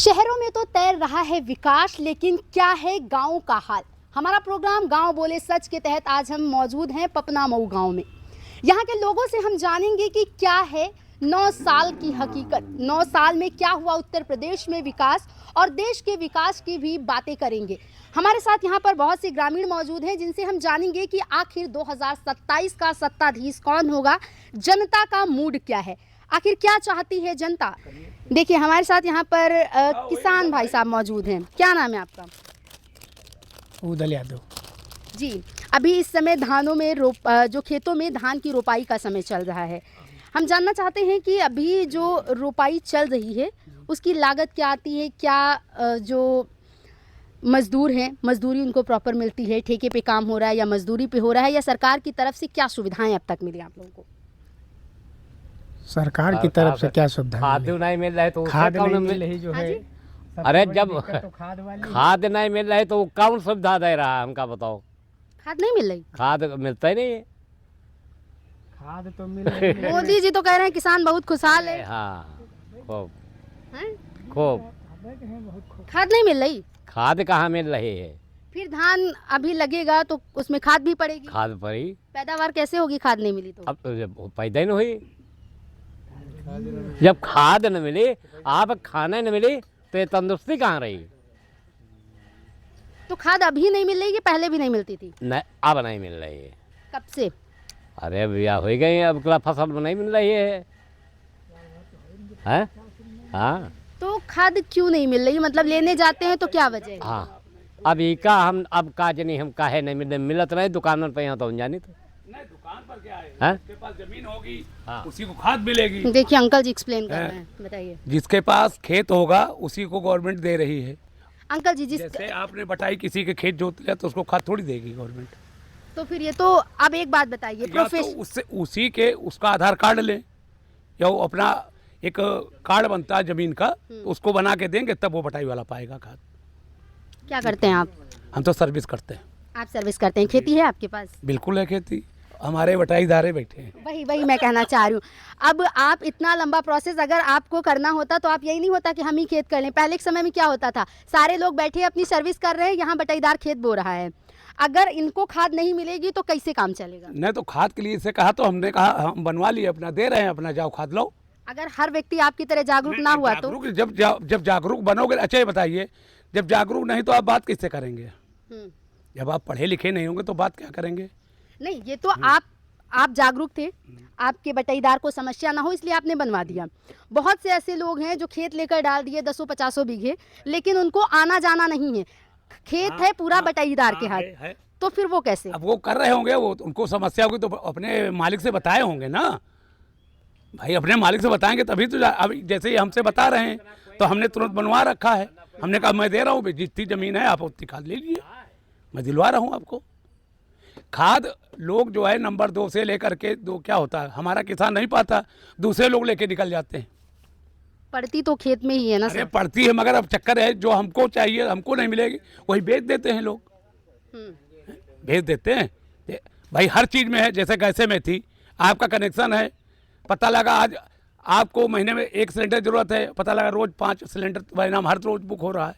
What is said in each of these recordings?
शहरों में तो तैर रहा है विकास, लेकिन क्या है गांव का हाल। हमारा प्रोग्राम गांव बोले सच के तहत आज हम मौजूद हैं पपना मऊ गांव में। यहाँ के लोगों से हम जानेंगे कि क्या है 9 साल की हकीकत, 9 साल में क्या हुआ उत्तर प्रदेश में विकास, और देश के विकास की भी बातें करेंगे। हमारे साथ यहाँ पर बहुत से ग्रामीण मौजूद हैं जिनसे हम जानेंगे कि आखिर 2027 का सत्ताधीश कौन होगा, जनता का मूड क्या है, आखिर क्या चाहती है जनता। देखिए हमारे साथ यहाँ पर किसान भाई साहब मौजूद हैं। क्या नाम है आपका? उदल यादव जी, अभी इस समय धानों में जो खेतों में धान की रोपाई का समय चल रहा है। हम जानना चाहते हैं कि अभी जो रोपाई चल रही है उसकी लागत क्या आती है, क्या जो मजदूर हैं मजदूरी उनको प्रॉपर मिलती है, ठेके पे काम हो रहा है या मजदूरी पे हो रहा है, या सरकार की तरफ से क्या सुविधाएं अब तक मिली आप लोगों को? सरकार की तरफ से क्या सुविधा खाद नहीं मिल रहा है तो खाद कौन नहीं मिल मिल रही जो हाँ है। जी? अरे सबसे जब बड़ी दिक्कत तो खाद वाली खाद नहीं मिल रहा है तो कौन सुविधा दे रहा है, हमका बताओ। खाद नहीं मिल रही? खाद मिलता ही नहीं है। खाद तो मिल रही है। मोदी जी तो कह रहे हैं किसान बहुत खुशहाल है। हाँ खूब हैं? खूब। खाद नहीं मिल रही? खाद कहाँ मिल रही है? फिर धान अभी लगेगा तो उसमें खाद भी पड़ेगी। खाद पड़ी पैदावार कैसे होगी खाद नहीं मिली तो? अब जब पैदा ही नहीं हुई। जब खाद न मिली, आप खाने न मिली तो ये तंदुरुस्ती कहाँ रही? तो खाद अभी नहीं मिल रही कि पहले भी नहीं मिलती थी? नहीं, अब नहीं मिल रही है। कब से? अरे भैया हो गई, अब अगला फसल नहीं मिल रही है। हैं? हाँ तो खाद क्यों नहीं मिल रही, मतलब लेने जाते हैं तो क्या वजह है? हाँ, अब इका हम अब काज नहीं, हम काहे नहीं मिलत नहीं दुकान पर, यहाँ तो हम जानी तो नहीं, दुकान पर क्या है? हैं? जिसके पास जमीन होगी हाँ। उसी को खाद मिलेगी। देखिए अंकल जी एक्सप्लेन कर रहे हैं, बताइए। जिसके पास खेत होगा उसी को गवर्नमेंट दे रही है। अंकल जी जिस जैसे आपने बताई किसी के खेत जोत लिया तो उसको खाद थोड़ी देगी गवर्नमेंट। तो फिर ये तो अब एक बात बताइए, या तो प्रोफेशन उससे उसी के उसका आधार कार्ड लें, या वो अपना एक कार्ड बनता है जमीन का, तो उसको बना के देंगे तब वो बटाई वाला पाएगा खाद। क्या करते हैं आप? हम तो सर्विस करते हैं। आप सर्विस करते हैं, खेती है आपके पास? बिल्कुल है खेती, हमारे बटाईदारे बैठे हैं। वही मैं कहना चाह रही हूँ। अब आप इतना लंबा प्रोसेस अगर आपको करना होता तो आप यही नहीं होता कि हम ही खेत कर लें। पहले के समय में क्या होता था, सारे लोग बैठे अपनी सर्विस कर रहे हैं, यहाँ बटाईदार खेत बो रहा है। अगर इनको खाद नहीं मिलेगी तो कैसे काम चलेगा? नहीं तो खाद के लिए इसे कहा तो हमने कहा हम बनवा लिए, अपना दे रहे हैं, अपना जाओ खाद लो। अगर हर व्यक्ति आपकी तरह जागरूक ना हुआ तो? जब जागरूक बनोगे, अच्छा ये बताइए, जब जागरूक नहीं तो आप बात कैसे करेंगे? जब आप पढ़े लिखे नहीं होंगे तो बात क्या करेंगे? नहीं, ये तो आप जागरूक थे, आपके बटाईदार को समस्या ना हो इसलिए आपने बनवा दिया। बहुत से ऐसे लोग हैं जो खेत लेकर डाल दिए 10-50 बीघे, लेकिन उनको आना जाना नहीं है, खेत है पूरा बटाईदार के हाथ। है। तो फिर वो कैसे? अब वो कर रहे होंगे, वो उनको समस्या होगी तो अपने मालिक से बताए होंगे ना भाई। अपने मालिक से बताएंगे तभी तो अब जैसे ये हमसे बता रहे हैं तो हमने तुरंत बनवा रखा है। हमने कहा मैं दे रहा हूँ, जितनी ज़मीन है आप उतनी खाद ले लीजिए, मैं दिलवा रहा हूँ आपको खाद। लोग जो है नंबर 2 से लेकर के 2 क्या होता है, हमारा किसान नहीं पाता, दूसरे लोग लेके निकल जाते हैं। पड़ती तो खेत में ही है ना अरे सर। पड़ती है, मगर अब चक्कर है जो हमको चाहिए हमको नहीं मिलेगी, वही बेच देते हैं लोग, भेज देते हैं। भाई हर चीज़ में है, जैसे गैसे में थी, आपका कनेक्शन है, पता लगा आज आपको महीने में 1 सिलेंडर जरूरत है, पता लगा रोज 5 सिलेंडर तुम्हारे नाम हर रोज बुक हो रहा है,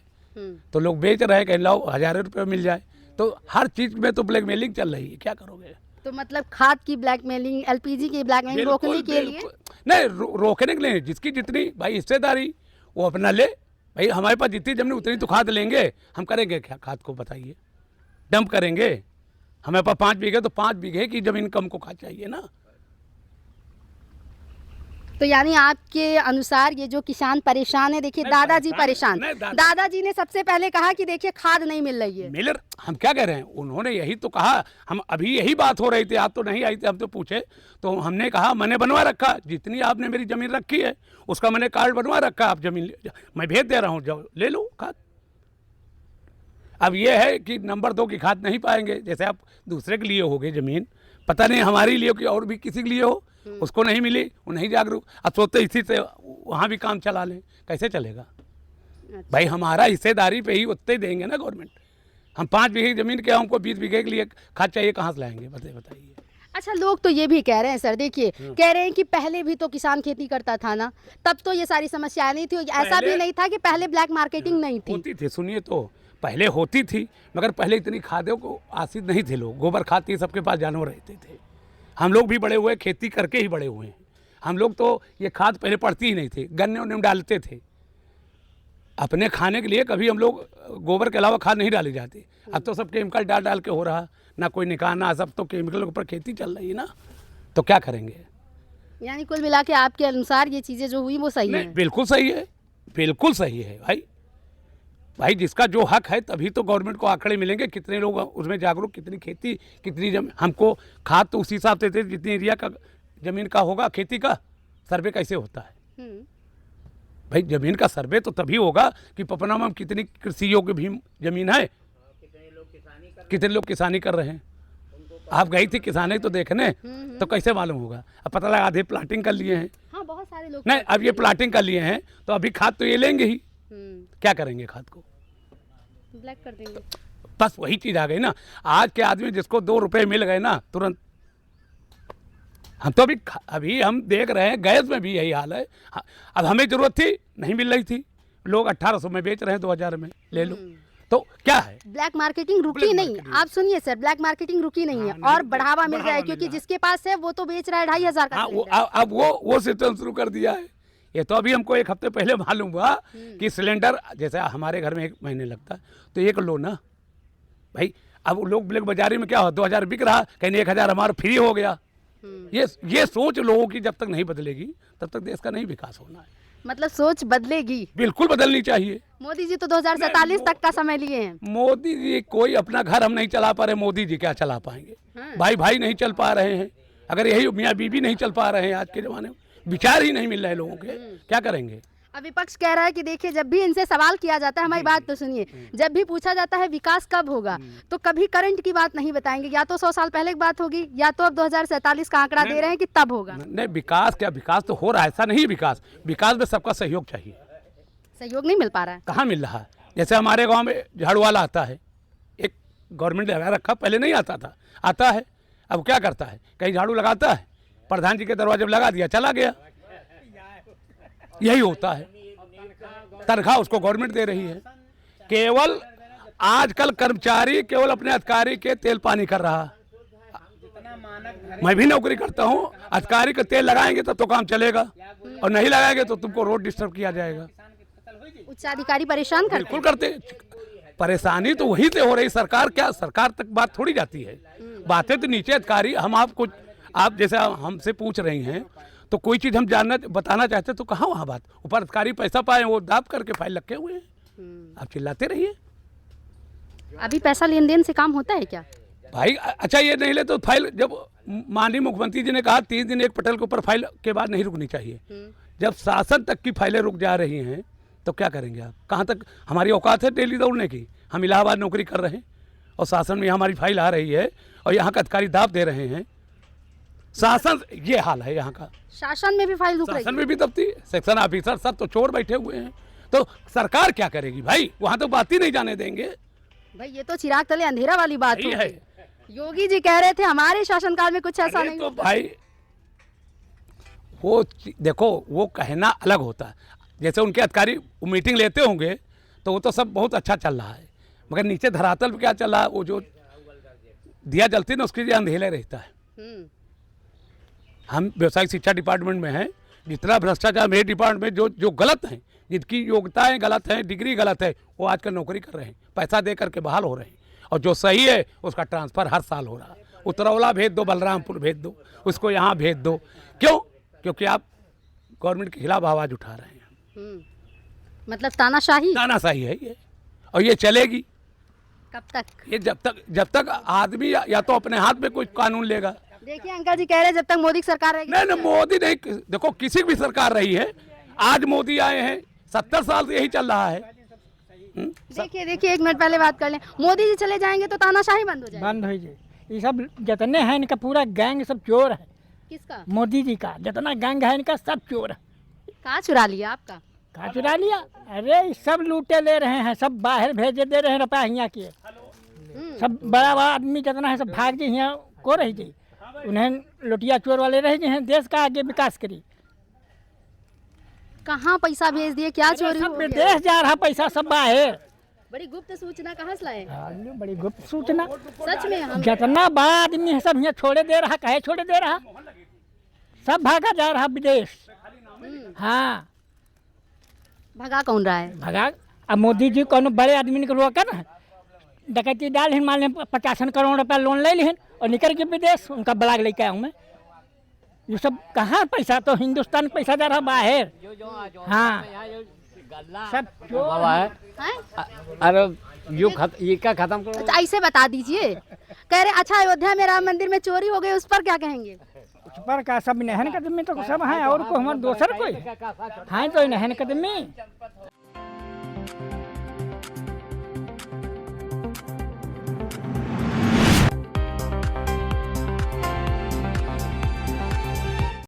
तो लोग बेच रहे हैं, कहीं लाओ 1000 रुपये मिल जाए। तो हर चीज़ में तो ब्लैकमेलिंग चल रही है, क्या करोगे? तो मतलब खाद की ब्लैकमेलिंग, एलपीजी की ब्लैकमेलिंग रोकने के लिए? नहीं, रोकने के लिए जिसकी जितनी भाई हिस्सेदारी वो अपना ले। भाई हमारे पास जितनी जमीन उतनी तो खाद लेंगे, हम करेंगे क्या खाद को बताइए? डंप करेंगे? हमारे पास 5 बीघे तो 5 बीघे की जमीन कम को खाद चाहिए ना। तो यानी आपके अनुसार ये जो किसान परेशान है, देखिए दादाजी परेशान, दादाजी ने सबसे पहले कहा कि देखिए खाद नहीं मिल रही है। मिलर हम क्या कह रहे हैं, उन्होंने यही तो कहा। हम अभी यही बात हो रही थी, आप तो नहीं आई थी, हम तो पूछे तो हमने कहा मैंने बनवा रखा, जितनी आपने मेरी ज़मीन रखी है उसका मैंने कार्ड बनवा रखा, आप ज़मीन मैं भेज दे रहा हूँ, जाओ ले लो खाद। अब ये है कि नंबर 2 की खाद नहीं पाएंगे, जैसे आप दूसरे के लिए होगे ज़मीन, पता नहीं हमारे लिए कि और भी किसी के लिए हो, उसको नहीं मिली, वो नहीं जागरूक। अब सोचते इसी से वहाँ भी काम चला लें, कैसे चलेगा? भाई हमारा हिस्सेदारी पे ही उतने देंगे ना गवर्नमेंट। हम 5 बीघे की ज़मीन के, हमको 20 बीघे के लिए खाद चाहिए, कहाँ से लाएंगे बताइए? अच्छा, लोग तो ये भी कह रहे हैं सर, देखिए कह रहे हैं कि पहले भी तो किसान खेती करता था ना, तब तो ये सारी समस्याएं नहीं थी। ऐसा भी नहीं था कि पहले ब्लैक मार्केटिंग नहीं थी। होती थी, सुनिए तो पहले होती थी, मगर पहले इतनी खादों को आश्रित नहीं थे लोग। गोबर खाद के सबके पास जानवर रहते थे। हम लोग भी बड़े हुए खेती करके ही बड़े हुए हैं। हम लोग तो ये खाद पहले पड़ती ही नहीं थी, गन्ने उन्ने में डालते थे। अपने खाने के लिए कभी हम लोग गोबर के अलावा खाद नहीं डाली जाती। अब तो सब केमिकल डाल डाल के हो रहा, ना कोई निकालना, सब तो केमिकल के ऊपर खेती चल रही है ना, तो क्या करेंगे। यानी कुल मिला के आपके अनुसार ये चीजें जो हुई वो सही नहीं, है? बिल्कुल सही है, बिल्कुल सही है भाई। भाई जिसका जो हक है तभी तो गवर्नमेंट को आंकड़े मिलेंगे, कितने लोग उसमें जागरूक, कितनी खेती, कितनी हमको खाद तो उसी हिसाब से देते जितनी एरिया का ज़मीन का होगा। खेती का सर्वे कैसे होता है भाई? ज़मीन का सर्वे तो तभी होगा कि पपनाम में कितनी कृषि योग्य भी ज़मीन है, कितने लोग किसानी कर रहे हैं। आप गई थी किसानी तो देखने, तो कैसे मालूम होगा? अब पता लगा आधे प्लाटिंग कर लिए हैं। हाँ, बहुत सारे लोग नहीं, अब ये प्लाटिंग कर लिए हैं तो अभी खाद तो ये लेंगे ही। क्या करेंगे खाद को? ब्लैक कर देंगे। बस वही चीज़ आ गई ना। आज के आदमी जिसको 2 रुपए मिल गए ना तुरंत, हम तो अभी हम देख रहे हैं गैस में भी यही हाल है। अब हमें ज़रूरत थी, नहीं मिल रही थी, लोग 1800 में बेच रहे हैं, 2000 में ले लो। तो क्या है, ब्लैक मार्केटिंग रुकी नहीं। आप सुनिए सर, ब्लैक मार्केटिंग रुकी नहीं है और बढ़ावा मिल रहा है, क्योंकि जिसके पास है वो तो बेच रहा है 2500 का। हाँ, अब वो सिस्टम शुरू कर दिया है। ये तो अभी हमको 1 हफ्ते पहले मालूम हुआ कि सिलेंडर, जैसे हमारे घर में 1 महीने लगता है तो 1 लो ना भाई। अब लोग ब्लैक बाजारी में क्या हो, 2000 बिक रहा, कहीं 1000 हमारा फ्री हो गया। ये सोच लोगों की जब तक नहीं बदलेगी तब तक देश का नहीं विकास होना है। मतलब सोच बदलेगी, बिल्कुल बदलनी चाहिए। मोदी जी तो 2047 तक का समय लिए हैं। मोदी जी कोई अपना घर हम नहीं चला पा रहे, मोदी जी क्या चला पाएंगे? भाई भाई नहीं चल पा रहे हैं, अगर यही मियाँ बीबी नहीं चल पा रहे हैं, आज के ज़माने में विचार ही नहीं मिल रहे लोगों के, क्या करेंगे? अब विपक्ष कह रहा है कि देखिए, जब भी इनसे सवाल किया जाता है, हमारी बात तो सुनिए, जब भी पूछा जाता है विकास कब होगा, तो कभी करंट की बात नहीं बताएंगे। या तो 100 साल पहले की बात होगी, या तो अब 2047 का आंकड़ा दे रहे हैं कि तब होगा। नहीं, विकास क्या, विकास तो हो रहा है, ऐसा नहीं। विकास में सबका सहयोग चाहिए। सहयोग नहीं मिल पा रहा है। कहाँ मिल रहा है? जैसे हमारे गांव में झाड़ू वाला आता है, एक गवर्नमेंट ने लगा रखा, पहले नहीं आता था, आता है। अब क्या करता है, कहीं झाड़ू लगाता है, प्रधान जी के दरवाजे पर लगा दिया, चला गया। यही होता है। तनख्वाह उसको गवर्नमेंट दे रही है। केवल आजकल कर्मचारी केवल अपने अधिकारी के तेल पानी कर रहा। मैं भी नौकरी करता हूँ, अधिकारी का तेल लगाएंगे तब तो काम चलेगा, और नहीं लगाएंगे तो तुमको रोड डिस्टर्ब किया जाएगा। उच्चाधिकारी परेशान करते बिल्कुल करते। परेशानी तो वहीं से हो रही। सरकार क्या, सरकार तक बात थोड़ी जाती है, बातें तो नीचे अधिकारी। हम आपको, आप जैसे हमसे पूछ रही हैं तो कोई चीज़ हम जानना बताना चाहते तो कहाँ वहाँ बात, ऊपर अधिकारी पैसा पाए, वो दाब करके फाइल रखे हुए हैं। आप चिल्लाते रहिए। अभी पैसा लेन देन से काम होता है क्या भाई? अच्छा, ये नहीं ले तो फाइल, जब माननीय मुख्यमंत्री जी ने कहा 30 दिन एक पटल के ऊपर फाइल के बाद नहीं रुकनी चाहिए, जब शासन तक की फाइलें रुक जा रही हैं तो क्या करेंगे आप? कहाँ तक हमारी औकात है डेली दौड़ने की? हम इलाहाबाद नौकरी कर रहे हैं और शासन में हमारी फाइल आ रही है और यहाँ का अधिकारी दाब दे रहे हैं। शासन, ये हाल है यहाँ का। शासन में भी फाइल रुक रही शासन में भी दफ्ती, सेक्शन ऑफिसर सब तो चोर बैठे हुए हैं। तो सरकार क्या करेगी भाई? वहाँ तो बात ही नहीं जाने देंगे भाई। ये तो चिराग तले अंधेरा वाली बात यही हो। है। योगी जी कह रहे थे हमारे शासनकाल में कुछ ऐसा अरे नहीं तो होता। भाई वो देखो, वो कहना अलग होता है। जैसे उनके अधिकारी मीटिंग लेते होंगे तो वो तो सब बहुत अच्छा चल रहा है, मगर नीचे धरातल पे क्या चल रहा है, वो जो दिया जलती ना उसके लिए अंधेरे रहता है। हम व्यवसायिक शिक्षा डिपार्टमेंट में हैं, जितना भ्रष्टाचार मेरे डिपार्टमेंट में जो गलत हैं, जिनकी योग्यताएं गलत हैं, डिग्री गलत है, वो आजकल नौकरी कर रहे हैं, पैसा दे करके बहाल हो रहे हैं, और जो सही है उसका ट्रांसफ़र हर साल हो रहा है। उतरौला भेज दो, बलरामपुर भेज दो, उसको यहाँ भेज दो। क्यों? क्योंकि आप गवर्नमेंट के खिलाफ आवाज़ उठा रहे हैं। मतलब तानाशाही तानाशाही है ये, और ये चलेगी कब तक? ये जब तक आदमी या तो अपने हाथ में कोई कानून लेगा। देखिए अंकल जी कह रहे हैं जब तक मोदी की सरकार रहेगी। नहीं, मोदी नहीं, देखो किसी भी सरकार रही है, आज मोदी आए हैं, 70 साल से यही चल रहा है। देखिए 1 मिनट पहले बात कर लें, मोदी जी चले जाएंगे तो तानाशाही बंद हो जाएगी। बंद हो जाए। ये सब जितने हैं इनका पूरा गैंग सब चोर है। किसका? मोदी जी का जितना गैंग है इनका सब चोर है। कहाँ चुरा लिया आपका? कहाँ चुरा लिया? अरे सब लूटे ले रहे हैं, सब बाहर भेजे दे रहे हैं रुपया यहाँ के। सब बड़ा बड़ा आदमी जितना है सब भाग जाए यहाँ को रही जाए। उन्हें लुटिया चोर वाले रह गए हैं, देश का आगे विकास करी। कहाँ पैसा भेज दिए, क्या चोरी सब हो गया? विदेश जा रहा पैसा सब बाहर। बड़ी गुप्त सूचना कहाँ से लाए? हाली बड़ी गुप्त सूचना। सच में हम जितना बड़ा आदमी है सब यहाँ छोड़े दे रहा, कहे छोड़े दे रहा, सब भागा जा रहा विदेश। हाँ भगा कौन रहा है? भगा। अब मोदी जी कौन बड़े आदमी के रोकर ना डकैती डाल हिन, मान लें 50 करोड़ रुपया लोन ले लिहन और निकल के विदेश, उनका ब्लाग लेके आऊँ मैं। ये सब कहाँ पैसा, तो हिंदुस्तान पैसा जा रहा बाहर। हाँ सब बाबा है। हैं? अरे ये क्या खत्म करो। अच्छा ऐसे बता दीजिए, कह रहे अच्छा अयोध्या में राम मंदिर में चोरी हो गई, उस पर क्या कहेंगे? उस पर का सब नहन कदमी तो सब है, और को हमारे दोसर कोई है तो नहन कदमी।